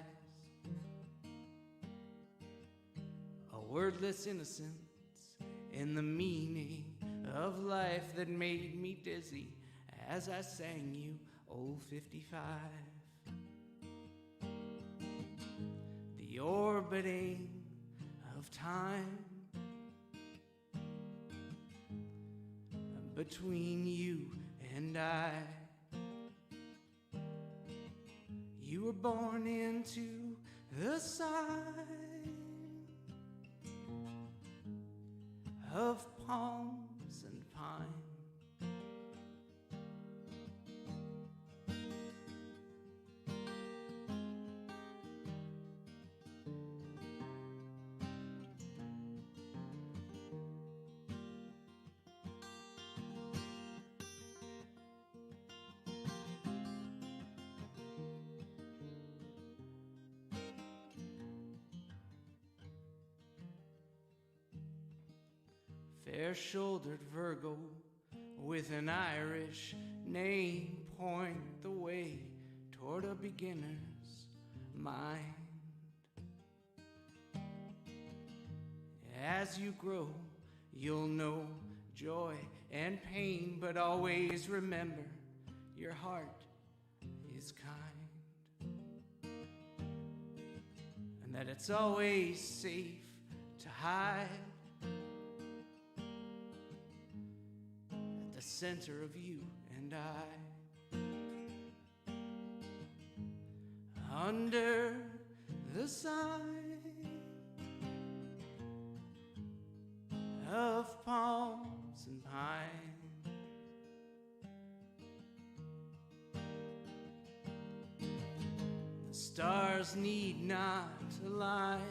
A wordless innocence in the meaning of life that made me dizzy as I sang you Old 55. The orbiting of time between you and I. You were born into the sign of palms and pine. Fair-shouldered Virgo with an Irish name, point the way toward a beginner's mind. As you grow, you'll know joy and pain, but always remember your heart is kind, and that it's always safe to hide the center of you and I. Under the sign of palms and pine. The stars need not align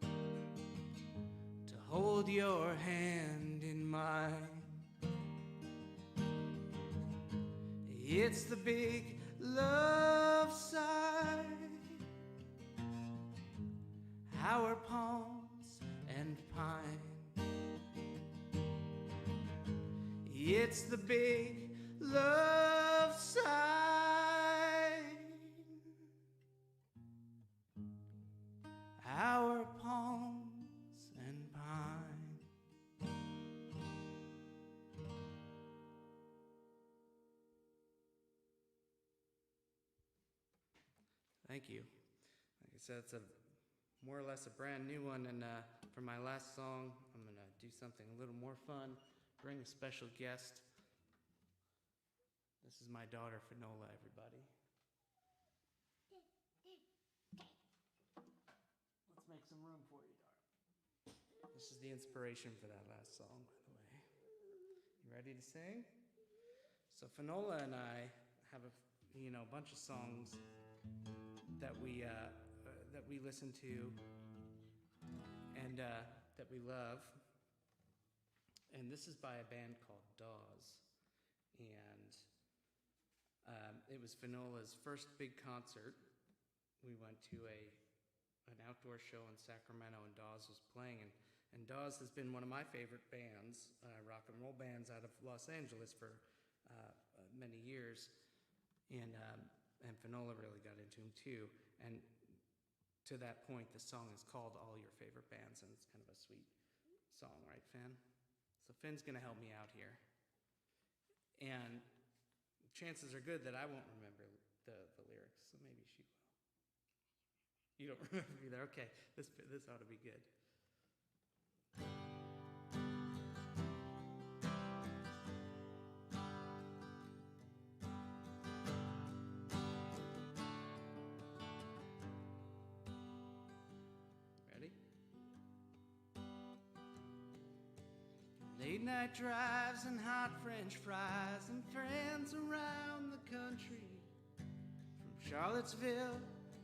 to hold your hand in mine. It's the big love sign, our palms and pine. It's the big love sign, our palms and pine. Thank you. Like I said, it's a more or less a brand new one, and for my last song, I'm gonna do something a little more fun, bring a special guest. This is my daughter, Finola, everybody. Let's make some room for you, darling. This is the inspiration for that last song, by the way. You ready to sing? So Finola and I have a bunch of songs that we listen to and that we love, and this is by a band called Dawes, and it was Finola's first big concert. We went to an outdoor show in Sacramento, and Dawes was playing, and Dawes has been one of my favorite bands, rock and roll bands out of Los Angeles for many years, and Finola really got into him too. And to that point, the song is called All Your Favorite Bands, and it's kind of a sweet song, right, Finn? So Finn's going to help me out here. And chances are good that I won't remember the lyrics, so maybe she will. You don't remember either? Okay, this ought to be good. Ready? Late night drives and hot French fries and friends around the country, from Charlottesville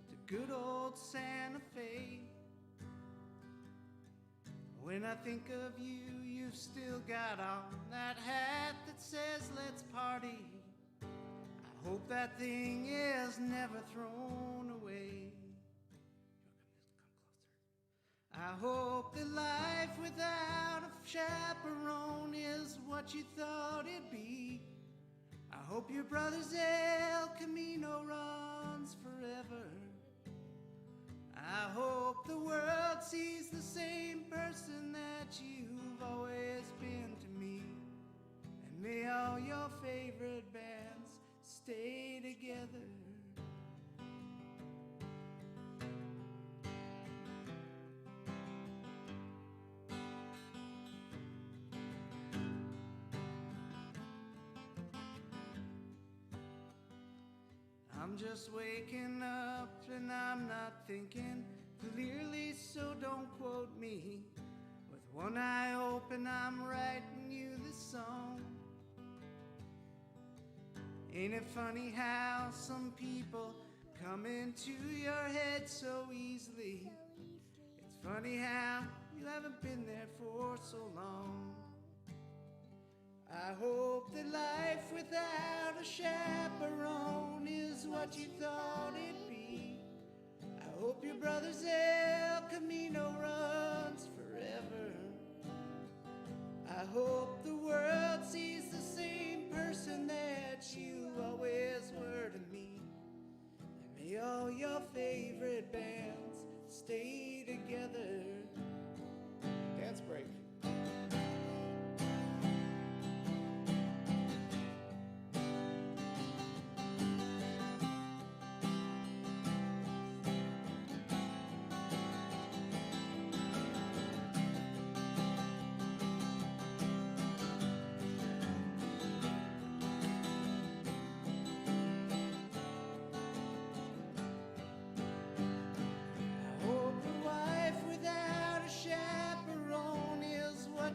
to good old Santa Fe. When I think of you, you've still got on that hat that says let's party. I hope that thing is never thrown away. I hope that life without a chaperone is what you thought it'd be. I hope your brother's El Camino runs forever. I hope the world sees the same person that you've always been to me. And may all your favorite bands stay together. I'm just waking up and I'm not thinking clearly, so don't quote me. With one eye open, I'm writing you this song. Ain't it funny how some people come into your head so easily? It's funny how you haven't been there for so long. I hope that life without a chaperone is what you thought it'd be. I hope your brother's El Camino runs forever. I hope the world sees the same person that you always were to me. And may all your favorite bands stay together. Dance break.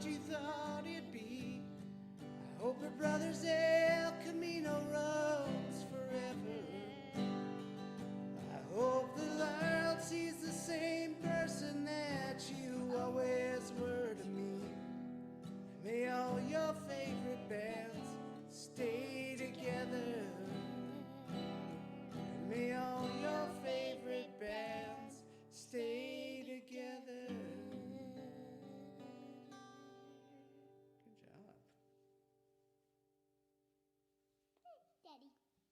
You thought it'd be. I hope her brother's El Camino runs forever. I hope the world sees the same person that you always were to me. And may all your favorite bands stay together. And may all your favorite bands stay together.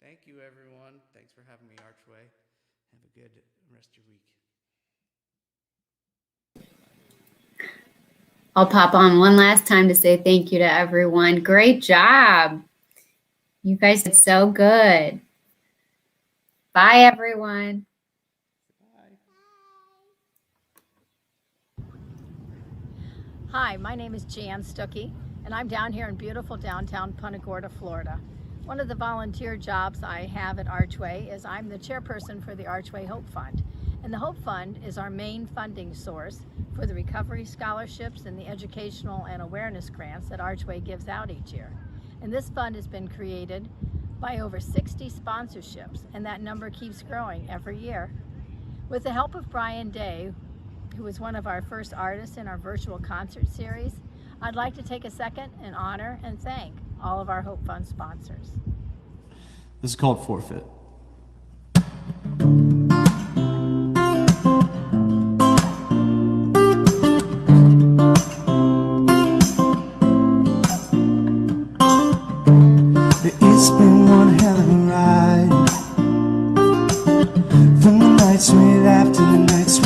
Thank you, everyone. Thanks for having me, Archway. Have a good rest of your week.
I'll pop on one last time to say thank you to everyone. Great job. You guys did so good. Bye, everyone.
Bye. Hi, my name is Jan Stuckey, and I'm down here in beautiful downtown Punta Gorda, Florida. One of the volunteer jobs I have at Archway is I'm the chairperson for the Archway Hope Fund. And the Hope Fund is our main funding source for the recovery scholarships and the educational and awareness grants that Archway gives out each year. And this fund has been created by over 60 sponsorships, and that number keeps growing every year. With the help of Brian Day, who was one of our first artists in our virtual concert series, I'd like to take a second and honor and thank all of our Hope Fund sponsors.
This is called Forfeit.
It's been one hell of a ride. From the nights we laughed and the nights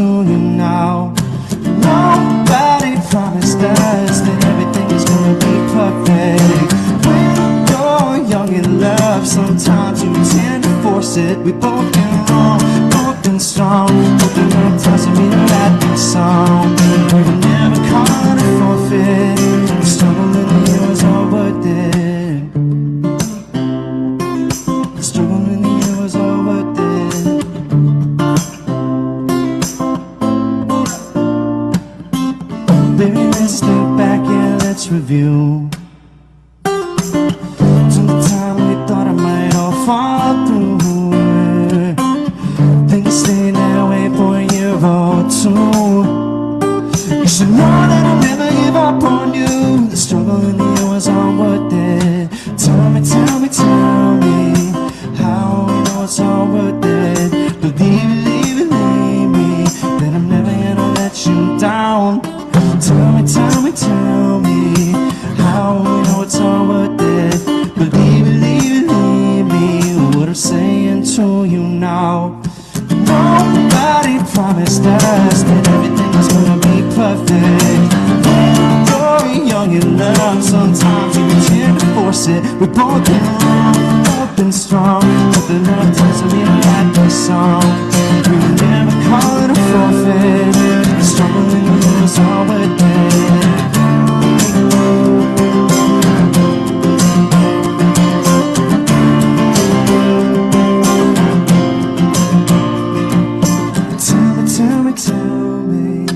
to you now. Nobody promised us that everything is gonna be perfect. When you're young in love, sometimes you tend to force it. We both been wrong, both been strong, both been wrong times to be the right song. We were never caught a forfeit. The struggle in the year was all worth it. The struggle in the year was all worth it. Baby, let's step back and let's review. To the time we thought I might all fall through. Think you stayed that way for a year or two. You should know that I'll never give up on you. The struggle in the year was all worth it. Tell me, tell me, tell me how you know it's all worth it. Believe me that I'm never gonna let you down. Tell me, tell me, tell me how you know it's all worth it. Believe me what I'm saying to you now. Nobody promised us that everything was gonna be perfect. When you're young in love, sometimes you tend to force it. We both been wrong, both been strong, but the love tells me to write this song. We will never call it a forfeit. The struggle in the year was all worth it. Tell me, tell me